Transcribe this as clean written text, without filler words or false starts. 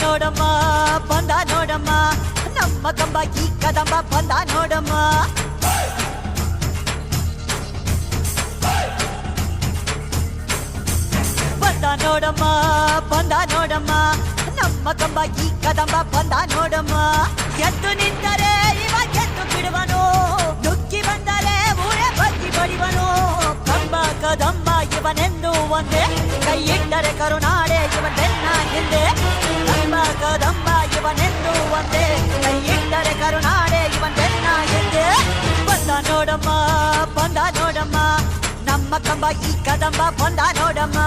ನೋಡಮ್ಮ ಬಂದ ನೋಡಮ್ಮ ನಮ್ಮ ಕಂಬ ಈ ಕದಂಬ ಬಂದ ನೋಡಮ್ಮ ಬಂದ ನೋಡಮ್ಮ ಬಂದ ನೋಡಮ್ಮ ನಮ್ಮ ಕಂಬ ಈ ಕದಂಬ ಬಂದ ನೋಡಮ್ಮ ಎದ್ದು ನಿಂತರೆ ಇವ ಗೆದ್ದು ಬಿಡುವನು ನುಗ್ಗಿ ಬಂದರೆ ಊರೇ ಬಗ್ಗಿ ಬಡಿವನು ಕಂಬ ಕದಂಬ ಇವನೆಂದು ಒಂದೇ ಕೈ ಇಟ್ಟರೆ ಕರುನಾಡೆ ಇವನೆನ್ನ ಹಿಂದೆ ಕಂಬ ಕದಂಬ ಇವನೆಂದು ಒಂದೇ ಕೈ ಇಟ್ಟರೆ ಕರುನಾಡೆ ಇವನೆನ್ನ ಹಿಂದೆ ಬಂದ ನೋಡಮ್ಮ ಬಂದ ನೋಡಮ್ಮ ನಮ್ಮ ಕಂಬ ಈ ಕದಂಬ ಬಂದ ನೋಡಮ್ಮ